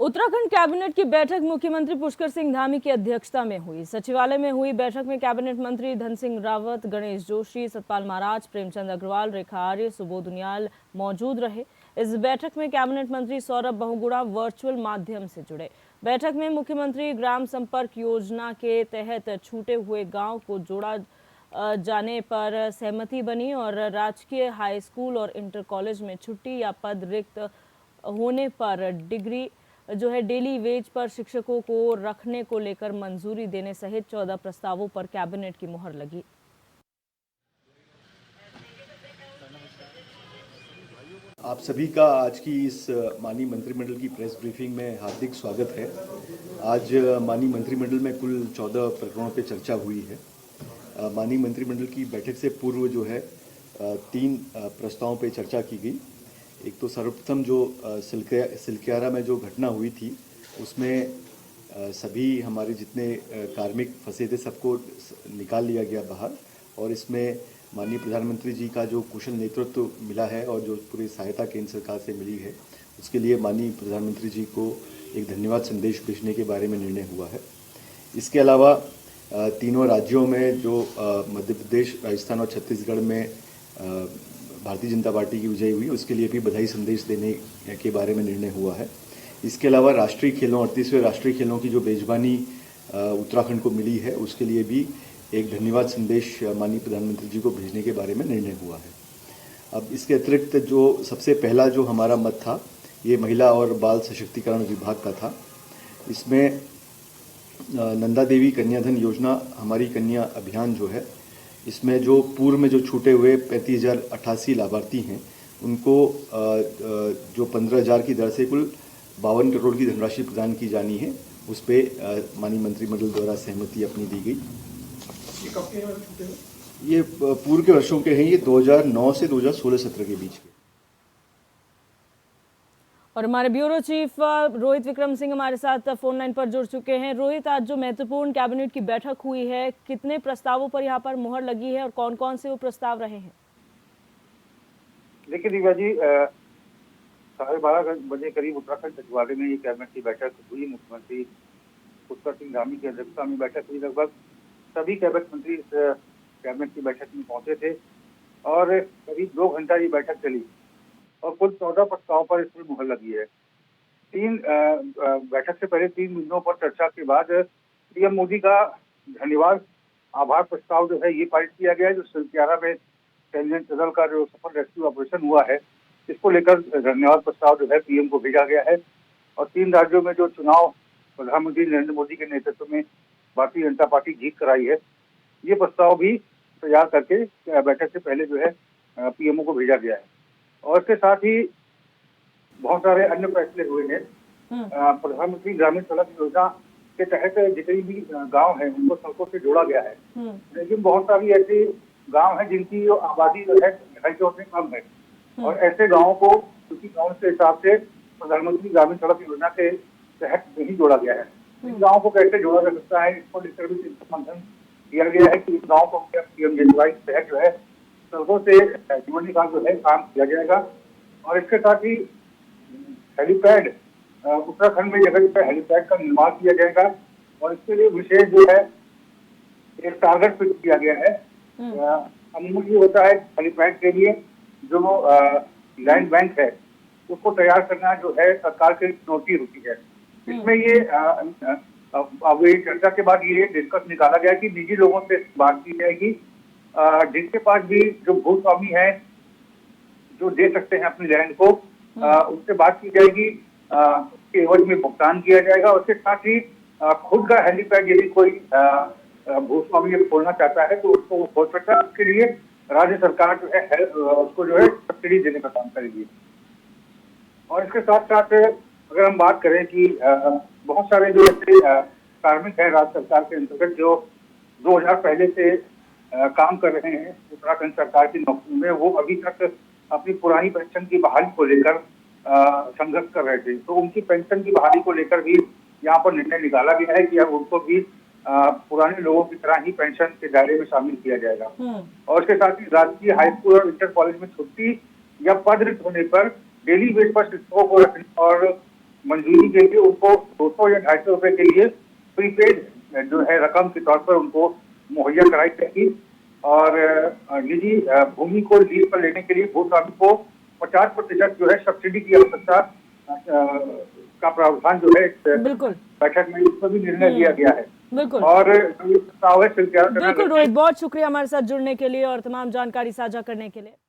Uttarakhand cabinet की बैठक मुख्यमंत्री पुष्कर सिंह धामी की अध्यक्षता में हुई। सचिवालय में हुई बैठक में कैबिनेट मंत्री धन सिंह रावत, गणेश जोशी, सतपाल महाराज, प्रेमचंद अग्रवाल, रेखा आर्य, सुबोध उनियाल मौजूद रहे। इस बैठक में कैबिनेट मंत्री सौरभ बहुगुणा वर्चुअल माध्यम से जुड़े। बैठक में मुख्यमंत्री ग्राम संपर्क योजना के तहत छूटे हुए गाँव को जोड़ा जाने पर सहमति बनी और राजकीय हाई स्कूल और इंटर कॉलेज में छुट्टी या पद रिक्त होने पर डिग्री डेली वेज पर शिक्षकों को रखने को लेकर मंजूरी देने सहित 14 प्रस्तावों पर कैबिनेट की मुहर लगी। आप सभी का आज की इस माननीय मंत्रिमंडल की प्रेस ब्रीफिंग में हार्दिक स्वागत है। आज माननीय मंत्रिमंडल में कुल 14 प्रकरणों पर चर्चा हुई है। माननीय मंत्रिमंडल की बैठक से पूर्व 3 प्रस्तावों पर चर्चा की गई। एक तो सर्वप्रथम जो सिलक्यारा में जो घटना हुई थी उसमें सभी हमारे जितने कार्मिक फंसे थे सबको निकाल लिया गया बाहर, और इसमें माननीय प्रधानमंत्री जी का जो कुशल नेतृत्व मिला है और जो पूरी सहायता केंद्र सरकार से मिली है उसके लिए माननीय प्रधानमंत्री जी को एक धन्यवाद संदेश भेजने के बारे में निर्णय हुआ है। इसके अलावा तीनों राज्यों में जो मध्य प्रदेश, राजस्थान और छत्तीसगढ़ में भारतीय जनता पार्टी की विजय हुई उसके लिए भी बधाई संदेश देने के बारे में निर्णय हुआ है। इसके अलावा राष्ट्रीय खेलों 38वें राष्ट्रीय खेलों की जो मेजबानी उत्तराखंड को मिली है उसके लिए भी एक धन्यवाद संदेश माननीय प्रधानमंत्री जी को भेजने के बारे में निर्णय हुआ है। अब इसके अतिरिक्त जो सबसे पहला जो हमारा मत था ये महिला और बाल सशक्तिकरण विभाग का था। इसमें नंदा देवी कन्याधन योजना, हमारी कन्या अभियान जो है, इसमें जो पूर्व में जो छूटे हुए 35,088 लाभार्थी हैं उनको जो 15,000 की दर से कुल 52 करोड़ की धनराशि प्रदान की जानी है, उस पर माननीय मंत्रिमंडल द्वारा सहमति अपनी दी गई। ये पूर्व के वर्षों के हैं, ये 2009 से 2016-17 के बीच के। और हमारे ब्यूरो चीफ रोहित विक्रम सिंह हमारे साथ फोन लाइन पर जुड़ चुके हैं। रोहित, आज जो महत्वपूर्ण कैबिनेट की बैठक हुई है, कितने प्रस्तावों पर यहाँ पर मुहर लगी है और कौन कौन से वो प्रस्ताव रहे हैं? देखिए दिव्या जी, 12:30 बजे करीब उत्तराखंड सचिवालय में ये कैबिनेट की बैठक हुई। मुख्यमंत्री पुष्कर सिंह धामी की अध्यक्षता में बैठक हुई। लगभग सभी कैबिनेट मंत्री इस कैबिनेट की बैठक में पहुंचे थे और करीब 2 घंटा ये बैठक चली और कुल 14 प्रस्तावों पर इस पर मुहर लगी है। बैठक से पहले 3 मुद्दों पर चर्चा के बाद पीएम मोदी का धन्यवाद आभार प्रस्ताव जो है ये पारित किया गया है। जो सिलक्यारा में इंटेलिजेंस दल का जो सफल रेस्क्यू ऑपरेशन हुआ है इसको लेकर धन्यवाद प्रस्ताव जो है पीएम को भेजा गया है। और 3 राज्यों में जो चुनाव प्रधानमंत्री नरेंद्र मोदी के नेतृत्व में भारतीय जनता पार्टी जीत कर आई है, ये प्रस्ताव भी तैयार करके बैठक से पहले जो है पीएमओ को भेजा गया है। और इसके साथ ही बहुत सारे अन्य फैसले हुए हैं। प्रधानमंत्री ग्रामीण सड़क योजना के तहत जितनी भी गांव हैं उनको सड़कों से जोड़ा गया है, लेकिन बहुत सारी ऐसे गांव हैं जिनकी आबादी जो है 250 से कम है और ऐसे गांवों को क्योंकि गांव के हिसाब से प्रधानमंत्री ग्रामीण सड़क योजना के तहत नहीं जोड़ा गया है। इन गाँव को कैसे जोड़ा जा सकता है, इसको लेकर भी मंथन किया गया है कि इस गाँव को पीएमजेजेवाई के तहत जो है सड़कों से जोड़ने का जो है काम किया जाएगा। और इसके साथ ही हेलीपैड, उत्तराखंड में जगह जगह हेलीपैड का निर्माण किया जाएगा और इसके लिए विशेष जो है एक टारगेट फिक्स किया गया है। अमूमन ये होता है हेलीपैड के लिए जो लैंड बैंक है उसको तैयार करना जो है सरकार की चुनौती होती है। इसमें ये अब चर्चा के बाद ये डिस्कस निकाला गया कि निजी लोगों से बात की जाएगी, जिनके पास भी जो भूस्वामी है जो दे सकते हैं अपनी लैंड को, उससे बात की जाएगी, उसके एवज में भुगतान किया जाएगा। उसके साथ ही खुद का हेलीपैड यदि कोई भूस्वामी खोलना चाहता है तो उसको वो खोल सकता है। उसके लिए राज्य सरकार जो है उसको जो है सब्सिडी देने का काम करेगी। और इसके साथ साथ अगर हम बात करें कि बहुत सारे जो ऐसे कार्मिक है राज्य सरकार के अंतर्गत जो 2000 पहले से काम कर रहे हैं उत्तराखंड सरकार की नौकरी में, वो अभी तक अपनी पुरानी पेंशन की बहाली को लेकर संघर्ष कर रहे थे, तो उनकी पेंशन की बहाली को लेकर भी यहाँ पर निर्णय निकाला गया है कि अब उनको भी पुराने लोगों की तरह ही पेंशन के दायरे में शामिल किया जाएगा। और इसके साथ ही राजकीय हाई स्कूल और इंटर कॉलेज में छुट्टी या पद रिक्त होने पर डेली बेस पर शिक्षकों को रखने और मंजूरी के लिए उनको 200 या 250 रुपए के लिए प्रीपेड जो है रकम के तौर पर उनको मुहैया कराई जाएगी। और निजी भूमि को लीज पर लेने के लिए भूस्वामी को 50% जो है सब्सिडी की आवश्यकता का प्रावधान जो है इस बिल्कुल बैठक में इस पर भी निर्णय लिया गया है। बिल्कुल और जो प्रस्ताव है बिल्कुल रोहित, बहुत शुक्रिया हमारे साथ जुड़ने के लिए और तमाम जानकारी साझा करने के लिए।